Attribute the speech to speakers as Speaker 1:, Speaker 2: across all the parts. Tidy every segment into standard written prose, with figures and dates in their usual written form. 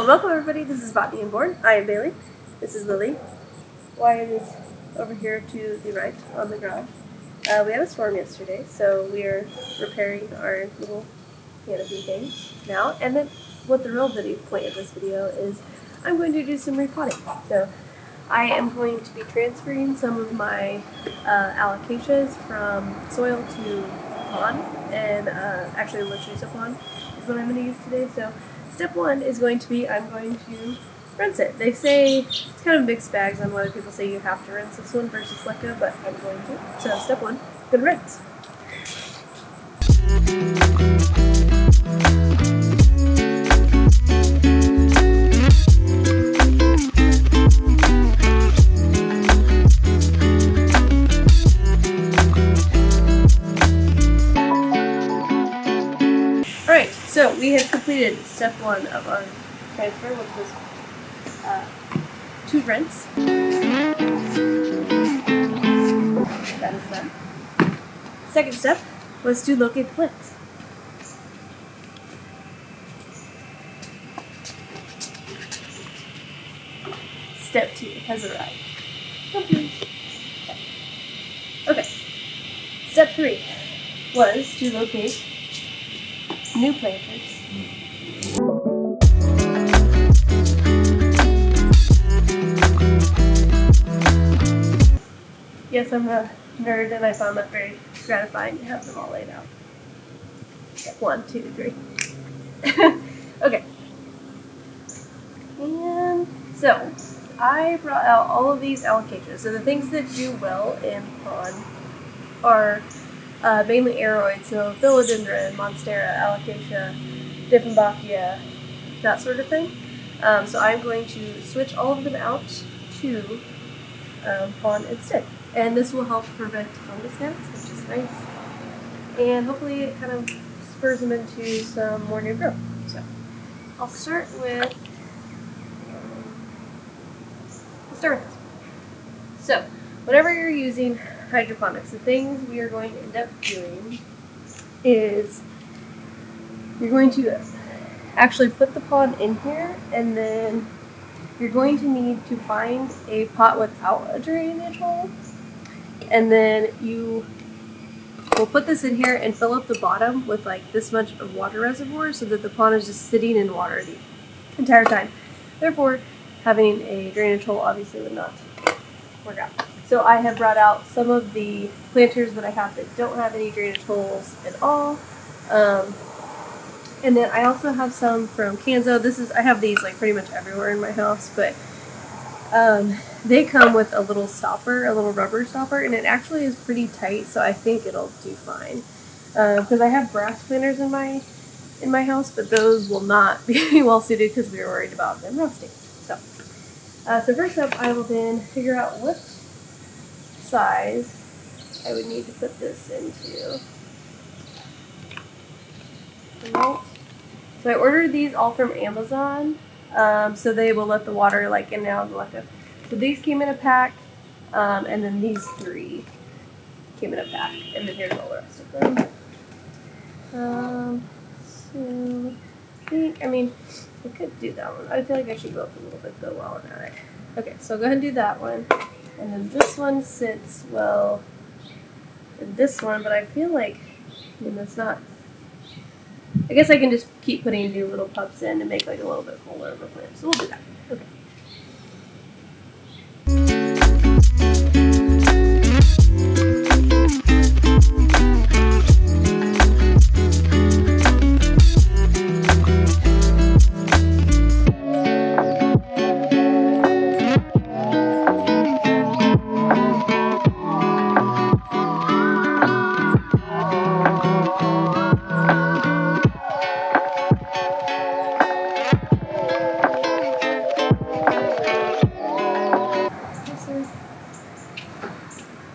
Speaker 1: Well, welcome everybody. This is Botany and Born. I am Bailey. This is Lily. Wyatt is over here to the right on the garage. We had a storm yesterday, so we are repairing our little canopy thing now. And then what the real point of this video is, I'm going to do some repotting. So I am going to be transferring some of my alocasias from soil to pond, and actually Lechuza Pon is what I'm going to use today. So step one is going to be, I'm going to rinse it. They say, it's kind of mixed bags on whether people say you have to rinse this one versus Leca, but I'm going to. So step one, I'm going to rinse. Alright, so we have completed step one of our transfer, which was to rinse. That is done. Second step was to locate the plants. Step two has arrived. Okay. Step three was to locate new planters. Yes, I'm a nerd, and I found that very gratifying to have them all laid out. 1, 2, 3. Okay. And so, I brought out all of these alocasias. So the things that do well in pond are mainly aroids, so philodendron, monstera, alocasia, dieffenbachia, that sort of thing. So I'm going to switch all of them out to pond instead. And this will help prevent fungus gnats, which is nice. And hopefully it kind of spurs them into some more new growth. So I'll start with this. So whenever you're using hydroponics, the things we are going to end up doing is you're going to actually put the pond in here, and then you're going to need to find a pot without a drainage hole, and then you will put this in here and fill up the bottom with like this much of water reservoir so that the pond is just sitting in water the entire time. Therefore, having a drainage hole obviously would not work out. So I have brought out some of the planters that I have that don't have any drainage holes at all. And then I also have some from Kanzo. I have these like pretty much everywhere in my house, but they come with a little stopper, a little rubber stopper, and it actually is pretty tight, so I think it'll do fine. Because I have brass planters in my house, but those will not be well suited because we were worried about them rusting. So first up, I will then figure out what size I would need to put this into. Right. So I ordered these all from Amazon, so they will let the water like in and out of the Leca. So these came in a pack, and then these 3 came in a pack, and then here's all the rest of them. So I could do that one. I feel like I should go up a little bit though while I'm at it. Okay, so I'll go ahead and do that one. And then this one sits well in this one, but I feel like, that's not, I guess I can just keep putting new little pups in and make like a little bit fuller of a plant. So we'll do that. Okay.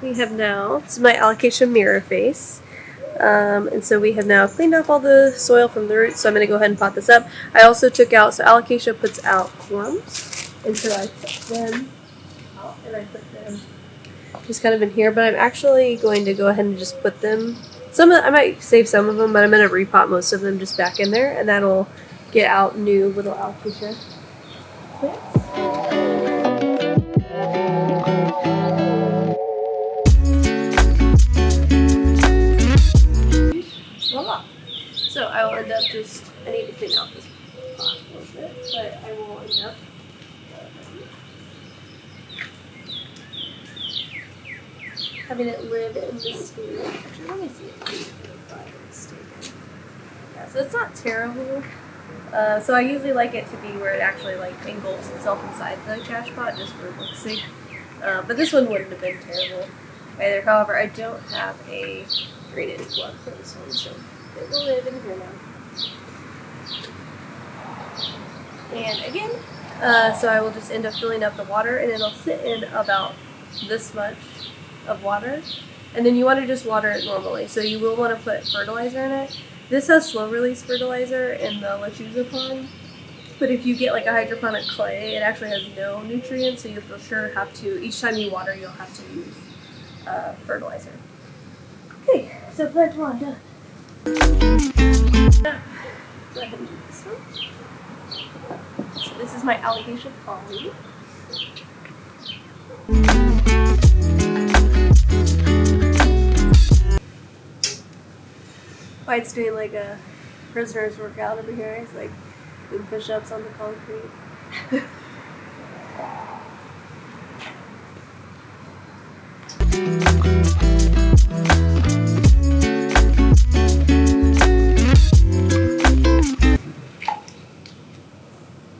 Speaker 1: We have now, this is my alocasia mirror face, and so we have now cleaned off all the soil from the roots, so I'm going to go ahead and pot this up. I also took out, so alocasia puts out clumps, and so I took them out and I put them just kind of in here, but I'm actually going to go ahead and just put them, I might save some of them, but I'm going to repot most of them just back in there, and that'll get out new little alocasia plants. Voila! So I will end up I need to clean out this pot a little bit, but I will end up having it live in this stage. Actually, let me see if it's yeah, so it's not terrible. So I usually like it to be where it actually like engulfs itself inside the cash pot just for looks sake. But this one wouldn't have been terrible either. However, I don't have a drainage plug for this one, so it will live in here now. And again, so I will just end up filling up the water, and it'll sit in about this much of water. And then you want to just water it normally. So you will want to put fertilizer in it. This has slow release fertilizer in the Lechuza Pon. But if you get like a hydroponic clay, it actually has no nutrients, so you'll for sure have to, each time you water, you'll have to use fertilizer. Okay, so plant one done. Go ahead and do this one. So this is my alocasia Baley. White's doing like a prisoner's workout over here. He's like doing push-ups on the concrete.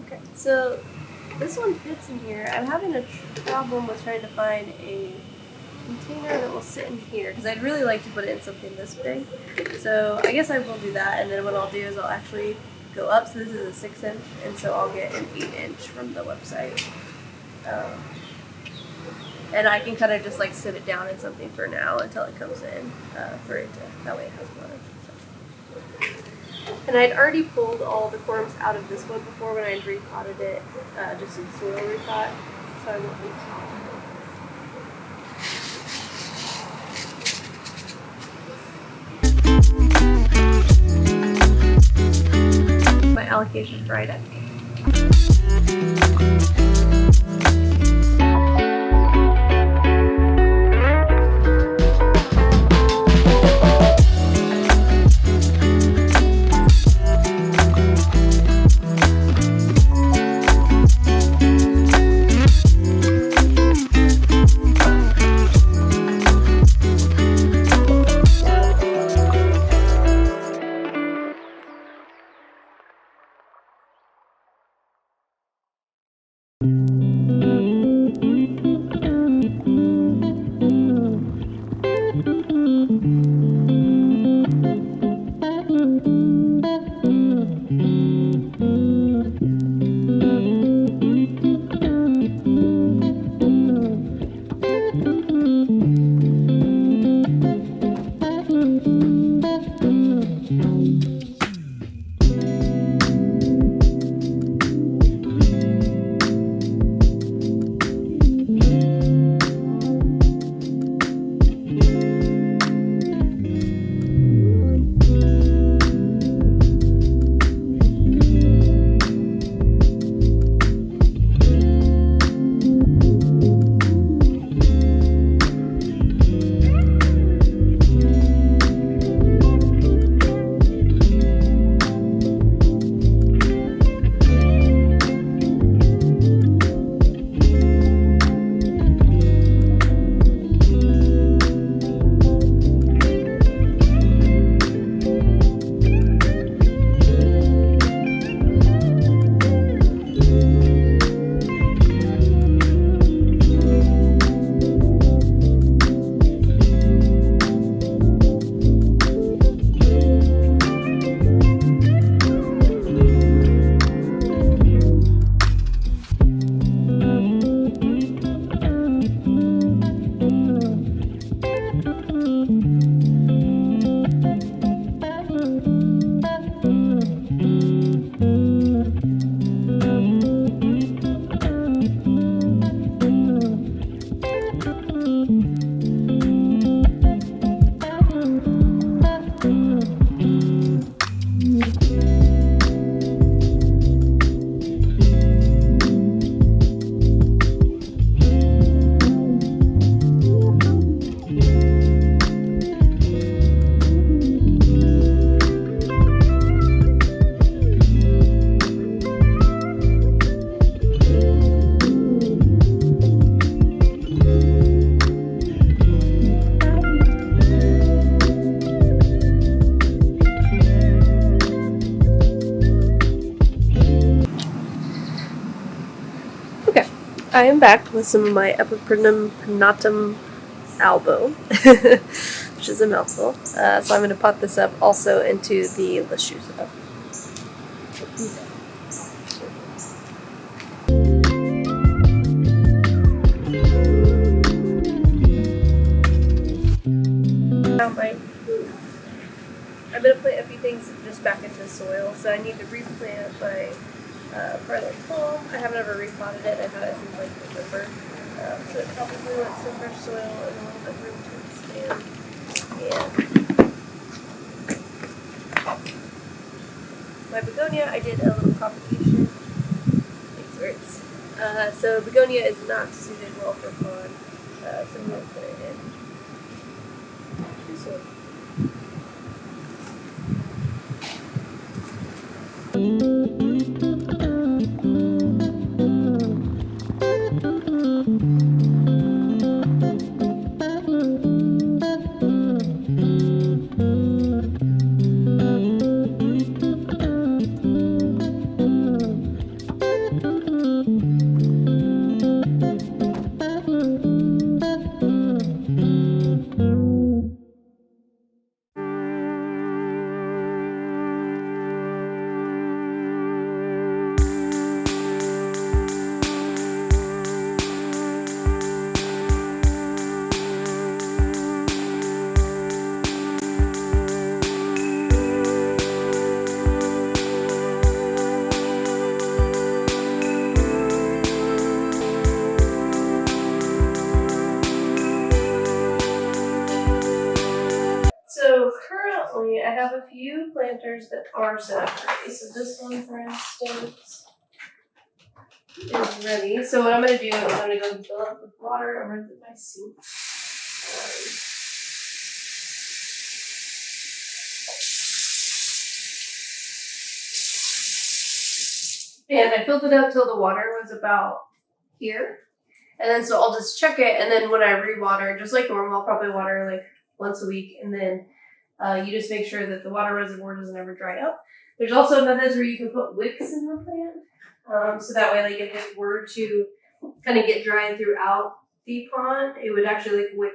Speaker 1: Okay, so this one fits in here. I'm having a problem with trying to find a container that will sit in here because I'd really like to put it in something this big. So I guess I will do that, and then what I'll do is I'll actually go up. So this is a 6-inch, and so I'll get an 8-inch from the website. And I can kind of just like sit it down in something for now until it comes in for it to, that way it has water. So. And I'd already pulled all the corms out of this one before when I repotted it, just in soil repot, so I won't need to. My alocasia dried up. I am back with some of my Epiprinum pinnatum albo, which is a mouthful. So I'm going to pot this up also into the Lechuza. I'm going to plant a few things just back into the soil, so I need to replant my Parlor Palm. I haven't ever repotted it. I've had it since like November. So it probably wants some fresh soil and a little bit of room to expand. And my begonia, I did a little propagation. Thanks, Ritz. So begonia is not suited well for pond, so I'm going to put it in soil. So currently I have a few planters that are set up ready. So this one, for instance, is ready. So what I'm going to do is I'm going to go fill up with water over at my sink. And I filled it up till the water was about here. And then so I'll just check it, and then when I re-water, just like normal, I'll probably water like once a week, and then you just make sure that the water reservoir doesn't ever dry up. There's also methods where you can put wicks in the plant, so that way, like if it were to kind of get dry throughout the pond, it would actually like wick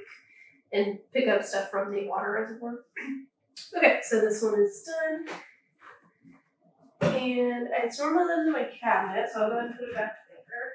Speaker 1: and pick up stuff from the water reservoir. Okay, so this one is done, and it's normally lives in my cabinet, so I'll go ahead and put it back there.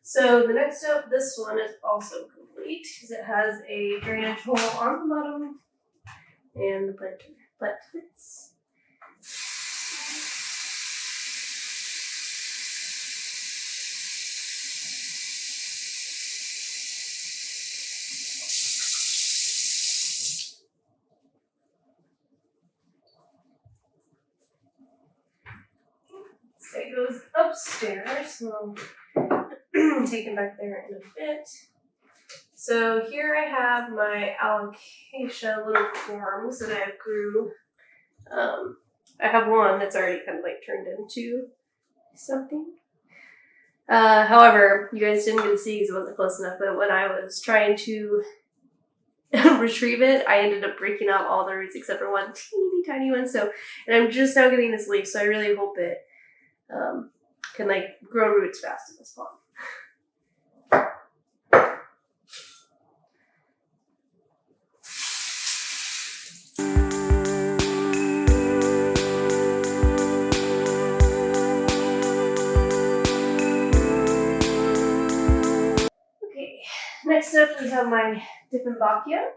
Speaker 1: So the next step, this one is also complete because it has a drainage hole on the bottom and the plant fits. So it goes upstairs, so I'll take it back there in a bit. So here I have my alocasia little forms that I grew. I have one that's already kind of like turned into something. However, you guys didn't get to see because it wasn't close enough, but when I was trying to retrieve it, I ended up breaking out all the roots except for one teeny tiny one. So, and I'm just now getting this leaf, so I really hope it can like grow roots fast in this pond. Okay, next up we have my Dieffenbachia,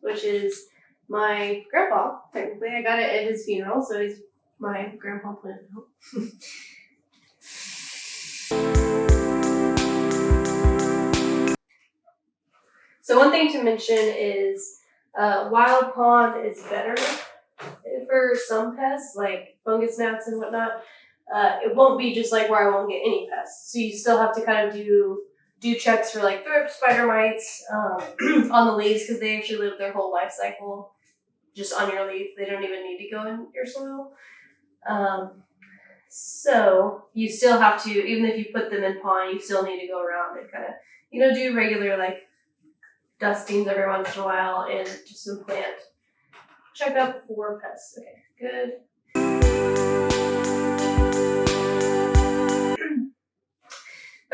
Speaker 1: which is my grandpa. Technically, I got it at his funeral, so he's my grandpa planted home. So one thing to mention is wild pond is better for some pests like fungus, gnats, and whatnot. It won't be just like where I won't get any pests. So you still have to kind of do checks for like thrips, spider mites on the leaves because they actually live their whole life cycle just on your leaf. They don't even need to go in your soil. So you still have to, even if you put them in pond, you still need to go around and kind of, do regular like dustings every once in a while and just some plant checkup for pests. Okay, good.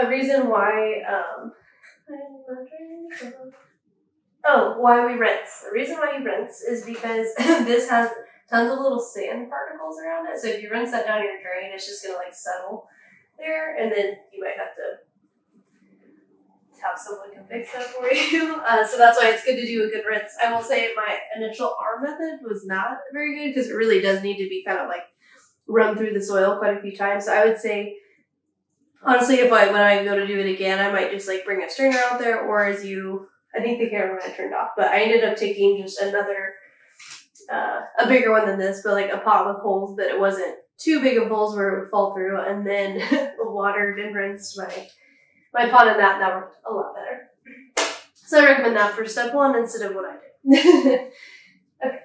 Speaker 1: A reason why, why we rinse. The reason why you rinse is because this has tons of little sand particles around it. So if you rinse that down your drain, it's just gonna like settle there, and then you might have to have someone come fix that for you. So that's why it's good to do a good rinse. I will say my initial arm method was not very good because it really does need to be kind of like run through the soil quite a few times. So I would say, honestly, when I go to do it again, I might just like bring a stringer out there, or I think the camera might have turned off, but I ended up taking just another, a bigger one than this, but like a pot with holes, but it wasn't too big of holes where it would fall through, and then watered and rinsed my pot in that, and that worked a lot better. So I recommend that for step 1 instead of what I did. Okay.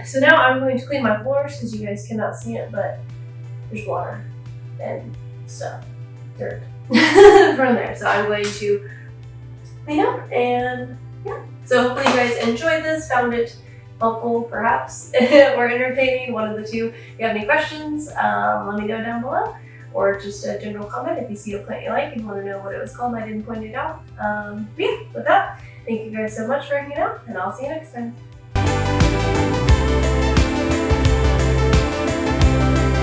Speaker 1: So now I'm going to clean my floors because you guys cannot see it, but there's water and stuff, dirt from there. So I'm going to clean up, and yeah. So hopefully you guys enjoyed this, found it helpful perhaps, or entertaining, one of the two. If you have any questions, let me know down below, or just a general comment if you see a plant you like and want to know what it was called and I didn't point it out. But yeah, with that, thank you guys so much for hanging out, and I'll see you next time.